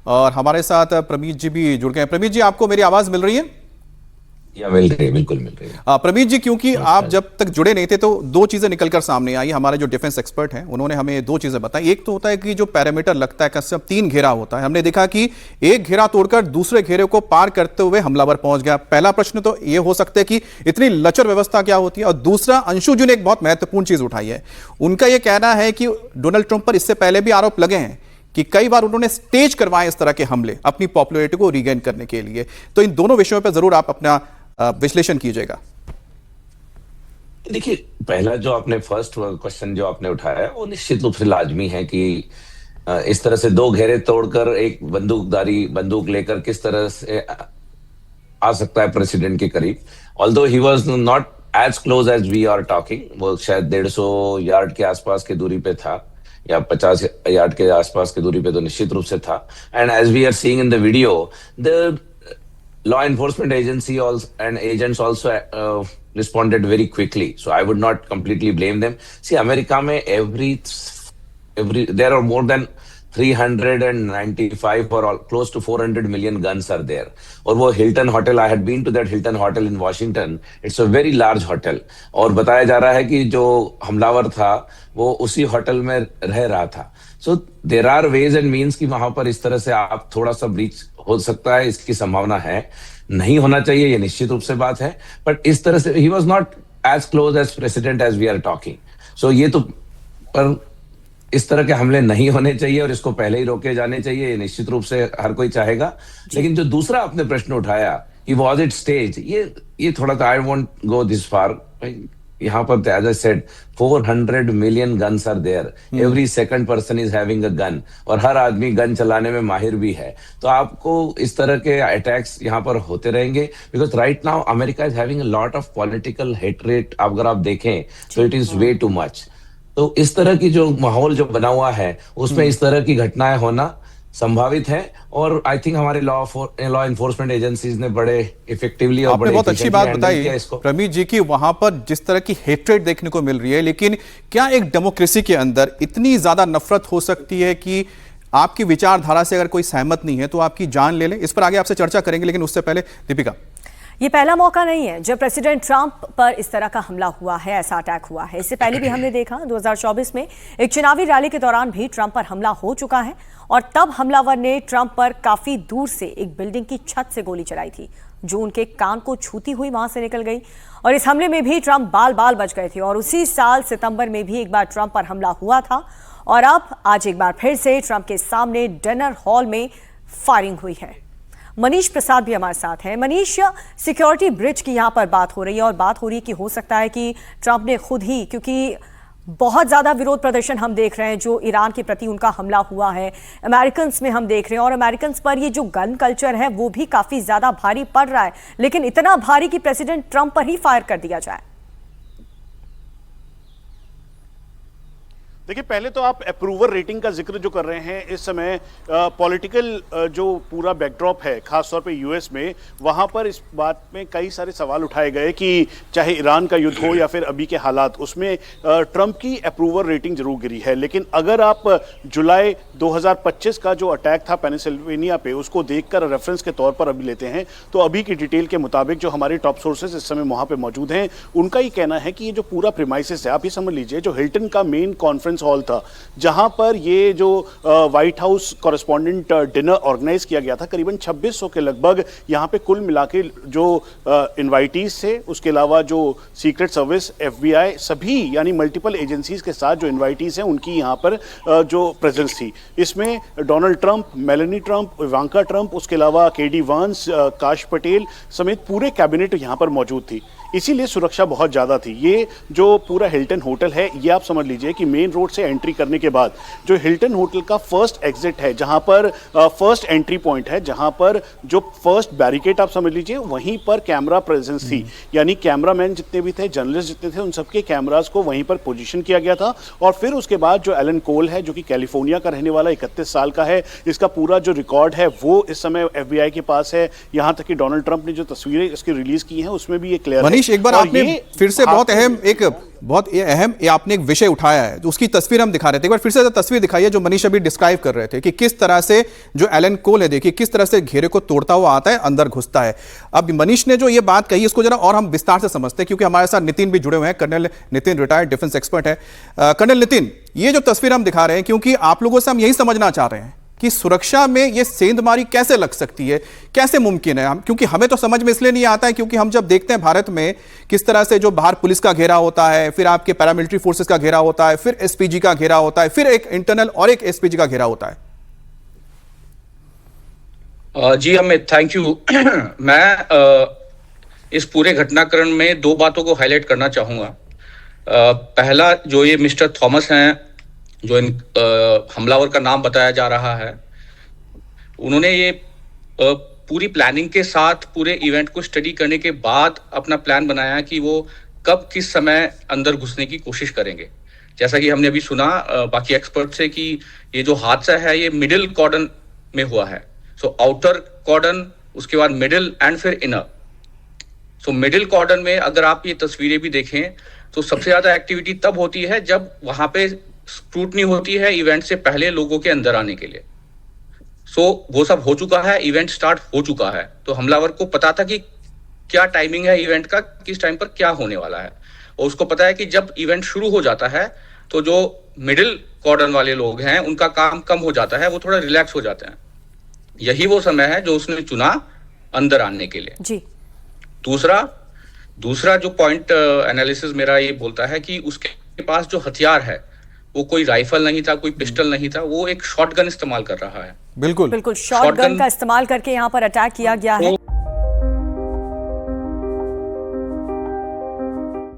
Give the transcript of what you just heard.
और हमारे साथ प्रमीत जी भी जुड़ गए हैं। प्रमीत जी, आपको मेरी आवाज मिल रही है? या मिल रही है, बिल्कुल मिल रही है। प्रमीत जी, क्योंकि आप जब तक जुड़े नहीं थे तो दो चीजें निकलकर सामने आई। हमारे जो डिफेंस एक्सपर्ट हैं उन्होंने हमें दो चीजें बताई। एक तो होता है कि जो पैरामीटर लगता है कम 3 घेरा होता है। हमने देखा कि एक घेरा तोड़कर दूसरे घेरे को पार करते हुए हमलावर पहुंच गया। पहला प्रश्न तो यह हो सकता है कि इतनी लचर व्यवस्था क्या होती है, और दूसरा, अंशु जी ने एक बहुत महत्वपूर्ण चीज उठाई है। उनका यह कहना है कि डोनाल्ड ट्रंप पर इससे पहले भी आरोप लगे हैं कि कई बार उन्होंने स्टेज करवाए इस तरह के हमले अपनी पॉपुलैरिटी को रीगेन करने के लिए। तो इन दोनों विषयों पर जरूर आप अपना विश्लेषण कीजिएगा। देखिए, पहला जो आपने फर्स्ट क्वेश्चन जो आपने उठाया है वो निश्चित रूप से लाजमी है कि इस तरह से दो घेरे तोड़कर एक बंदूकधारी बंदूक लेकर किस तरह से आ सकता है प्रेसिडेंट के करीब। Although he was not as close as we are talking, वो शायद 150 यार्ड के आसपास की दूरी पे था या 50 यार्ड के आसपास की दूरी पे तो निश्चित रूप से था। And as we are seeing in the video, the law enforcement agency also and agents also responded very quickly, so I would not completely blame them. See, America mein every there are more than 395 or close to 400 million guns are there. और वो Hilton hotel, I had been to that Hilton hotel in Washington. It's a very large hotel. और बताया जा रहा है कि जो हमलावर था वो उसी होटल में रह रहा था। So there are ways and means कि वहां पर इस तरह से आप थोड़ा सा ब्रीच हो सकता है, इसकी संभावना है। नहीं होना चाहिए, ये निश्चित रूप से बात है, बट इस तरह से he was not as close as president as we are talking. So ये तो पर इस तरह के हमले नहीं होने चाहिए और इसको पहले ही रोके जाने चाहिए, ये निश्चित रूप से हर कोई चाहेगा। लेकिन जो दूसरा आपने प्रश्न उठाया कि was it staged, ये थोड़ा सा I won't go this far. यहाँ पर as I said 400 million guns are there. Every second person is having a gun. और हर आदमी गन चलाने में माहिर भी है। तो आपको इस तरह के अटैक्स यहाँ पर होते रहेंगे, because right now America is having a lot of political hatred. अगर आप देखें तो it is way too much. तो इस तरह की जो माहौल जो बना हुआ है उसमें इस तरह की घटनाएं होना संभावित है। और आई थिंक हमारे लॉ इन्फोर्समेंट एजेंसीज ने बड़े इफेक्टिवली और बड़े बहुत अच्छी बात बताई प्रमीत जी की वहां पर जिस तरह की हेट्रेड देखने को मिल रही है। लेकिन क्या एक डेमोक्रेसी के अंदर इतनी ज्यादा नफरत हो सकती है कि आपकी विचारधारा से अगर कोई सहमत नहीं है तो आपकी जान ले ले? इस पर आगे आपसे चर्चा करेंगे, लेकिन उससे पहले दीपिका, ये पहला मौका नहीं है जब प्रेसिडेंट ट्रंप पर इस तरह का हमला हुआ है, ऐसा अटैक हुआ है। इससे पहले भी हमने देखा 2024 में एक चुनावी रैली के दौरान भी ट्रंप पर हमला हो चुका है, और तब हमलावर ने ट्रंप पर काफी दूर से एक बिल्डिंग की छत से गोली चलाई थी जो उनके कान को छूती हुई वहां से निकल गई। और इस हमले में भी ट्रंप बाल बाल बच गए थे। और उसी साल सितंबर में भी एक बार ट्रंप पर हमला हुआ था, और अब आज एक बार फिर से ट्रंप के सामने डिनर हॉल में फायरिंग हुई है। मनीष प्रसाद भी हमारे साथ हैं। मनीष, सिक्योरिटी ब्रिज की यहाँ पर बात हो रही है, और बात हो रही है कि हो सकता है कि ट्रंप ने खुद ही, क्योंकि बहुत ज्यादा विरोध प्रदर्शन हम देख रहे हैं जो ईरान के प्रति उनका हमला हुआ है, अमेरिकन में हम देख रहे हैं, और अमेरिकन पर ये जो गन कल्चर है वो भी काफी ज्यादा भारी पड़ रहा है, लेकिन इतना भारी कि प्रेसिडेंट ट्रंप पर ही फायर कर दिया जाए। देखिए, पहले तो आप अप्रूवल रेटिंग का जिक्र जो कर रहे हैं, इस समय पॉलिटिकल जो पूरा बैकड्रॉप है खासतौर पे यूएस में, वहां पर इस बात में कई सारे सवाल उठाए गए कि चाहे ईरान का युद्ध हो या फिर अभी के हालात, उसमें ट्रंप की अप्रूवल रेटिंग जरूर गिरी है। लेकिन अगर आप जुलाई 2025 का जो अटैक था पेनिसिल्वेनिया पे, उसको देखकर रेफरेंस के तौर पर अभी लेते हैं, तो अभी की डिटेल के मुताबिक जो हमारे टॉप सोर्सेज इस समय वहां पर मौजूद हैं, उनका ये कहना है कि ये जो पूरा प्रीमाइसिस है, आप ये समझ लीजिए, जो हिल्टन का मेन कॉन्फ्रेंस हॉल था जहां पर ये जो White House correspondent dinner organise किया गया था, करीबन 2600 के लगभग यहां पे कुल मिला के जो इनवाइटीज थे, उसके अलावा जो सीक्रेट सर्विस, एफबीआई, सभी यानी मल्टीपल एजेंसीज के साथ जो इनवाइटीज हैं उनकी यहां पर जो प्रेजेंस थी। इसमें Donald Trump, Meloni Trump, Ivanka Trump, उसके अलावा केडी वांस, काश पटेल समेत पूरे कैबिनेट यहां पर मौजूद थी। इसीलिए सुरक्षा बहुत ज़्यादा थी। ये जो पूरा हिल्टन होटल है, ये आप समझ लीजिए कि मेन रोड से एंट्री करने के बाद जो हिल्टन होटल का फर्स्ट एग्जिट है, जहां पर फर्स्ट एंट्री पॉइंट है, जहां पर जो फर्स्ट बैरिकेड आप समझ लीजिए, वहीं पर कैमरा प्रेजेंस थी। यानी कैमरामैन जितने भी थे, जर्नलिस्ट जितने थे, उन सबके कैमराज को वहीं पर पोजीशन किया गया था। और फिर उसके बाद जो एलन कोल है, जो कि कैलिफोर्निया का रहने वाला 31 साल का है, इसका पूरा जो रिकॉर्ड है वो इस समय एफबीआई के पास है। यहाँ तक कि डोनाल्ड ट्रंप ने जो तस्वीरें इसकी रिलीज की हैं उसमें भी ये क्लियर है मनीष, एक बार और आपने ये फिर से बहुत भारतीय- अहम आपने एक विषय उठाया है, तो उसकी तस्वीर हम दिखा रहे थे। एक बार फिर से तस्वीर दिखाइए जो मनीष अभी डिस्क्राइब कर रहे थे कि किस तरह से जो एलन कोल है, देखिए किस तरह से घेरे को तोड़ता हुआ आता है, अंदर घुसता है। अब मनीष ने जो ये बात कही इसको जरा और हम विस्तार से समझते हैं, क्योंकि हमारे साथ नितिन भी जुड़े हुए हैं, colonel Nitin, retired defence expert है। कर्नल नितिन, ये जो तस्वीर हम दिखा रहे हैं, क्योंकि आप लोगों से हम यही समझना चाह रहे हैं कि सुरक्षा में ये सेंधमारी कैसे लग सकती है, कैसे मुमकिन है। हम, क्योंकि हमें तो समझ में इसलिए नहीं आता है क्योंकि हम जब देखते हैं भारत में किस तरह से जो बाहर पुलिस का घेरा होता है, फिर आपके पैरामिलिट्री फोर्सेस का घेरा होता है, फिर एसपीजी का घेरा होता है, फिर एक इंटरनल और एक एसपीजी का घेरा होता है। जी अमित, थैंक यू। मैं इस पूरे घटनाक्रम में दो बातों को हाईलाइट करना चाहूंगा। पहला, जो ये मिस्टर थॉमस हैं, जो हमलावर का नाम बताया जा रहा है, उन्होंने ये पूरी प्लानिंग के साथ पूरे इवेंट को स्टडी करने के बाद अपना प्लान बनाया कि वो कब किस समय अंदर घुसने की कोशिश करेंगे। जैसा कि हमने अभी सुना बाकी एक्सपर्ट से कि ये जो हादसा है ये मिडिल कॉर्डन में हुआ है। सो आउटर कॉर्डन, उसके बाद मिडिल एंड फिर इनर। सो मिडिल कॉर्डन में अगर आप ये तस्वीरें भी देखें तो सबसे ज्यादा एक्टिविटी तब होती है जब वहां पे स्क्रूटनी होती है इवेंट से पहले लोगों के अंदर आने के लिए। सो वो सब हो चुका है, इवेंट स्टार्ट हो चुका है, तो हमलावर को पता था कि क्या टाइमिंग है इवेंट का, किस टाइम पर क्या होने वाला है। और उसको पता है कि जब इवेंट शुरू हो जाता है तो जो मिडिल कॉर्डन वाले लोग हैं उनका काम कम हो जाता है, वो थोड़ा रिलैक्स हो जाते हैं। यही वो समय है जो उसने चुना अंदर आने के लिए। जी। दूसरा जो पॉइंट एनालिसिस मेरा ये बोलता है कि उसके पास जो हथियार है वो कोई राइफल नहीं था, कोई पिस्टल नहीं था, वो एक शॉटगन इस्तेमाल कर रहा है। बिल्कुल बिल्कुल शॉटगन का इस्तेमाल करके यहाँ पर अटैक किया गया है।